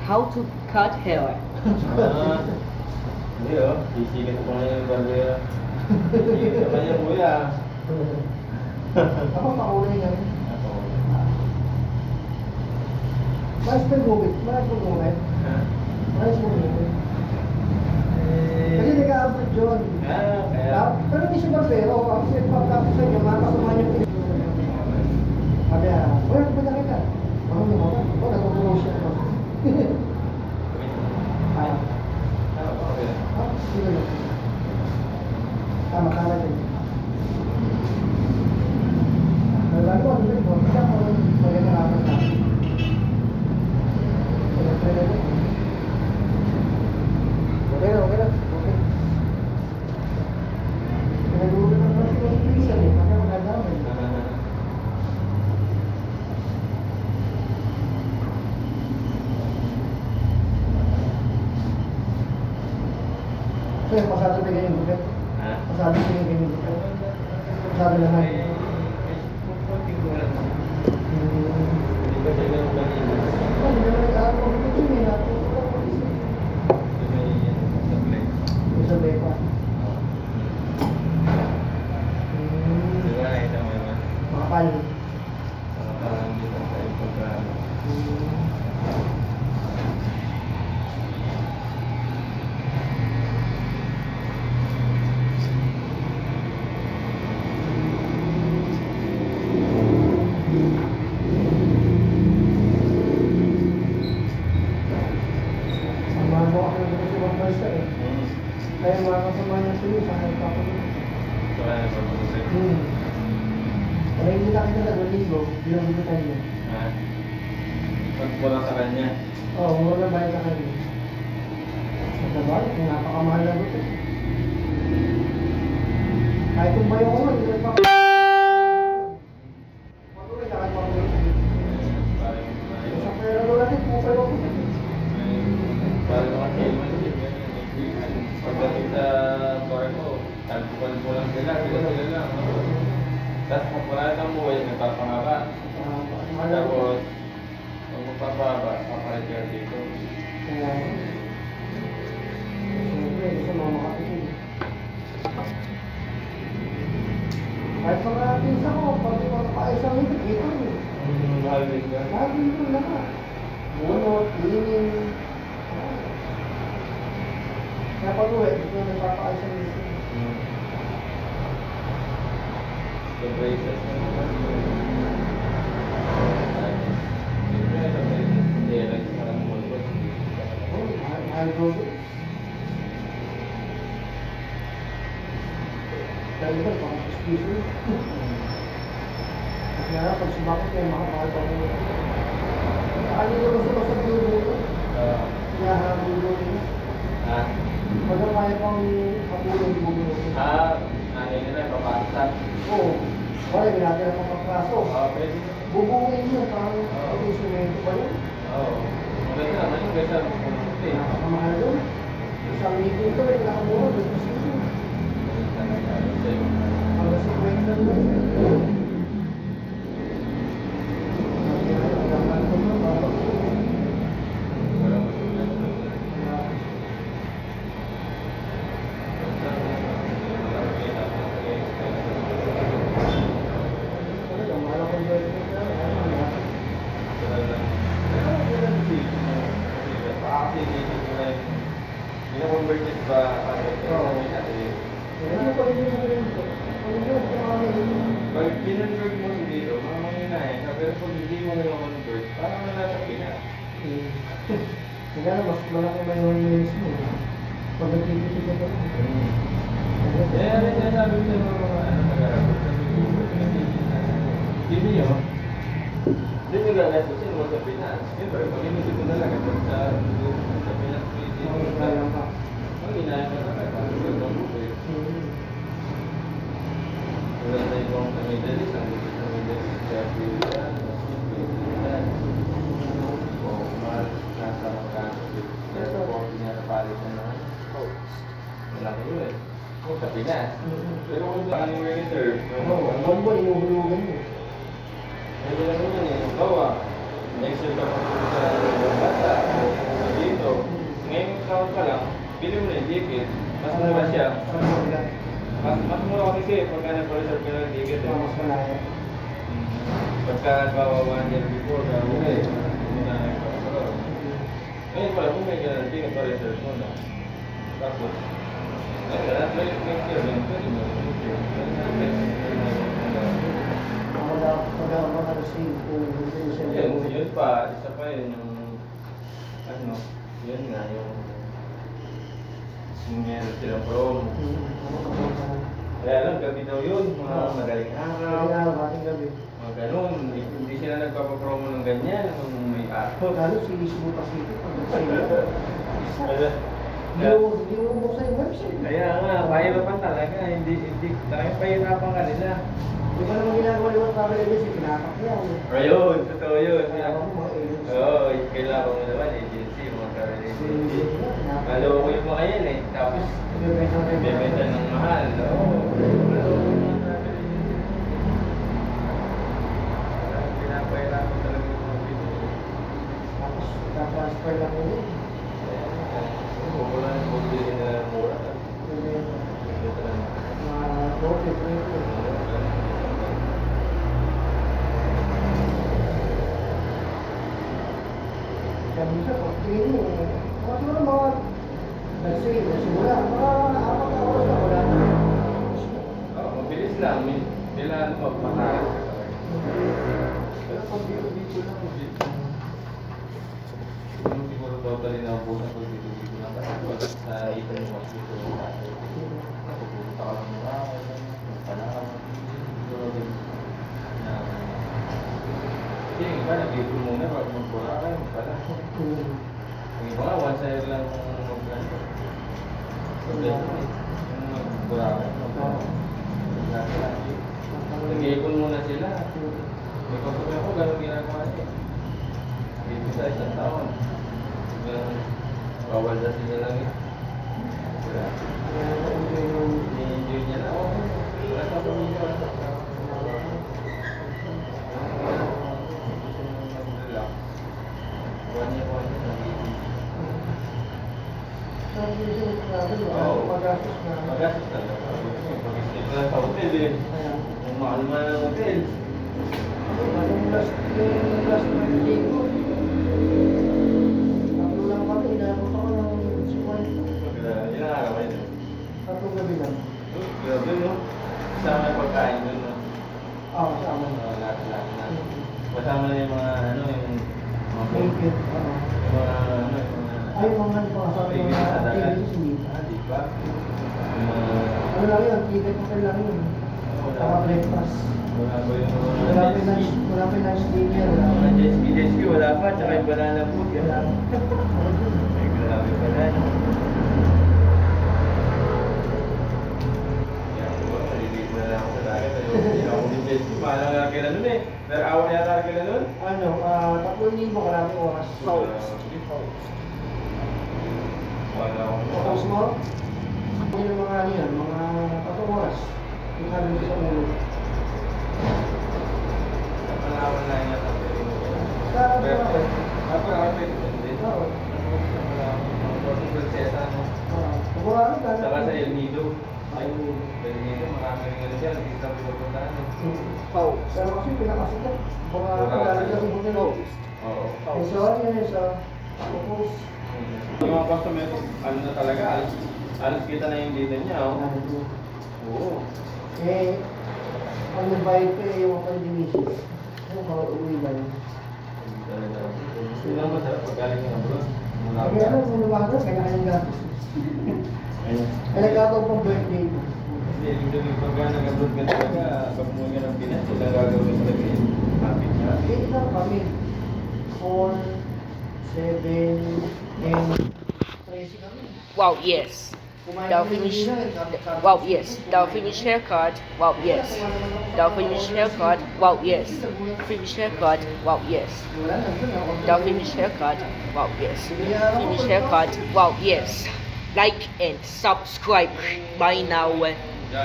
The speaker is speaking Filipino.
How to cut hair. Hindi sisikat ko na yung barber. Sisikat ka niya kuya. Ako pakulay yan. Ako. Mais pa gumit. Mais pa gumit. Mais pa gumit. Kasi nag-aabot yun. Kaya. Pero hindi siya barbero. Kasi pagkapos sa inyo, makakasama niyo pinag. Sabi wala ko ba nakita? Ano mo ba? O, nagpapuro siya. Kaya. Sige lang. Tama din. Lalo ko, hindi ko. Kaya ko maganda naman sa akin. Okay na. Okay. Pinagulo na kasi yung prison eh. Kaya maganda naman. Kaya pasado na ganyan bukit. Pasado na ganyan bukit. Pasado na nga. Hindi ba siya ganun kanina? Hindi na nag-aarap ako dito. Hindi na ako. Sa bepa. Di ba nakita mo yun? Makapal. Parang dito sa programa. Samahan mo ako dito sa ibang bansa eh. Kaya mga kasama niya sa iyo, saan ka ako dito? So, ano ba ito sa'yo? Kaya hindi na kita nag-ligo, bilang dito tayo. Pagpula sa kanya. Oo, mura na bayad sa kanya. Sa trabaho, kung napakamahal na dito. Kahit kung bayo ko nga, hindi na pa. Patuloy, kahit pa ako. Sa pera ko natin, kung kayo ako. Parang mga kailan pagdating sa bar ko, tagpuan mo lang sila lang. Tapos kapag ng buhay, nagpapangaba. Tapos, kung magpapaba, paparepair dito. Kaya, siyempre, gusto mga makapitid. Kahit sa mga pinsa ko, pag di mga paisang higit, ito eh. Mahal din ka? Lagi ito lahat. Bunot, lining. Kaya pag uwi, ito yung nagpapaisang higit. The braces na naman. Hindi, like, parang mulbot. Oh, mahal ko. Dahil ito, pang piso. Kaya pag sumakot kayo, makakahal pa mo. Ano yung gusto ko sa dulo ko? Kaya dulo ko. Pag kaya pang kapulong di bulo ko. Ano yun na, papasat. Oo. Wala, binatira pang pagkaso. Pwede. Bubuhin yun, parang instrumento ba yun? Oo. Maganda naman yung ganda. Pumunti. Napakamahal yun. Isang meeting ko, may nakamura, may position. Hanggang 50 lang. Converted ba? Pag kinonvert mo dito, mamaya na eh. Pero pag hindi mo na-convert, parang wala sa Pinas. Kaya mas malaki ba yung years mo? Pag nagtitipid ka pa. Kaya rin niya sabi sa mga nag-arabot sa hindi nyo, hindi nyo gagastusin mo sa Pinas. Siyempre, pag inisip mo na lang ito sa Pinas, ang inaya mo na lang. Wala na ibang sa Middle East, ang gusto sa Middle East, kaya Pilihan, nasa magkano, kaya po, pinapapalik na naman. Malaki yun eh. Sa Pinas. Pero kung saan yung reserve, Oo, ang bombo, inuhulugan mo. Ito lang naman eh. Bawa, next official ka sa bata o dito. Ngayon taon ka lang, bili mo na yung ticket. Mas mura siya. Mas mura kasi pagka nag-reserve ka ng ticket. Mas malaya. Pagka bawa 1 year before ka uwi, hindi na nagpapasalaw. Ngayon pala, kung may ganun, ticket pa reserve mo na. Tapos, next year, pwede mo. Yun pa, isa pa yun yung ano, yun nga yung meron silang prom. Kaya lang, gabi daw yun, mga madaling araw. Mga ganun, hindi sila nagpapapromo ng ganyan kung may araw. Lalo si Butas dito, hindi mo buksan yung website. Kaya nga, pahirapan talaga, hindi talagang pahirapan ka nila. Di ba naman ginagawa liwat para agency, pinapak yan. Ayun, totoo yun. Kailangan mo mga agency. Oo, kailangan mo naman agency, mga travel agency. Maloko yung mga yan eh, tapos bebenta ng mahal. Oo, maloko yung travel agency. Pinapahirapan talaga yung mga people. Tapos, transfer lang mo yun. Wala na kung bilhin nila ng mura. Mga rocket rate. Kaya minsan, pag tingin mo, siguro mga, let's say, simula, mga 4 na oras na wala na. Oo, mabilis lang. Kailangan mo mataas. Pero pag dito lang, yung siguro totally na po sa pag-dito lang. Kasi sa ito yung mas dito yung dati. Pupunta ka lang ng araw, panahon. Siguro din. Kasi yung iba, nag-dito muna bago magpura kayo, pala. Yung iba nga, one side lang kung mag-gano. Yung magpura kayo, nag-iipon muna sila. May kapatid ako, gano'ng ginagawa niya. Dito sa isang taon. Bawal na sila lang eh. Wala. Ni-enjoy niya na. Wala sa pamilya. Wala sa relax. One year Magastos na. Magastos talaga. Pag-stay ka lang sa hotel eh. Kung mahal man ang hotel. Yung last birthday ko, tatlo lang kami, inabot ako ng 50. Yun ang araw yun. Tatlong gabi lang. Grabe no? Kasama yung pagkain dun no? Oo, kasama na. Lahat na. Kasama na yung mga ano yung mga Blanket, ano. yung mga ano yung mga Ay, mga pangasabi ko na activities, hindi. di ba? Yung mga Ano lang yun, ticket hotel lang yun. Saka breakfast. wala ba yung Wala pa yung lunch dinner, wala pa. mga jet ski wala pa, tsaka yung banana boat yan. Wala pa. Ay grabe pala no? Kaya ko ba, maliliit na lang ako sa dagat. Hindi ako din jet ski, mahal lang lang kailan nun eh. Pero awa yata kailan nun? Ano, 3,000 karaming oras. Wala akong Tapos mo, yun yung mga ano yan, mga 3 oras. Yung sabi mo sa ulo. Panawan lang yan ang pwede mo. Sa Pero, ano, ako pwede mo din. Oo. Wala akong prinsesa mo. Kumurami ka na. Saka sa El Nido. Ay, El Nido, marami rin ganun dyan. Hindi sa pinupuntahan. Pero kasi pinakasikat. Mga paglalagay ng hotel. Oo. Sorry yan sa focus. Yung mga customer, ano na talaga, alas kita na yung data niya. Oh. Oo. Eh, ang nagbayad ko yung mga pandemisis. Yung mga uwi ba yun? Hindi talaga. Hindi lang masarap pag galing ng abroad. Mula Kaya ano, kung lumakas, kailangan yung gatos. Kaya nagkataon pang birthday ko. Hindi, ibig sabihin pag nag-abroad ka talaga, pag umuwi ka ng Pinas, sila gagawin talaga yun. Happy siya. Eh, ilan kami? 4, 7, 10, 13 kami. Wow, yes. The finish. Wow, yes. The finish haircut. Wow, yes. The finish haircut. Wow, yes. Finish haircut. Wow, yes. The finish haircut. Wow, yes. Finish haircut. Wow, yes. Like and subscribe by now.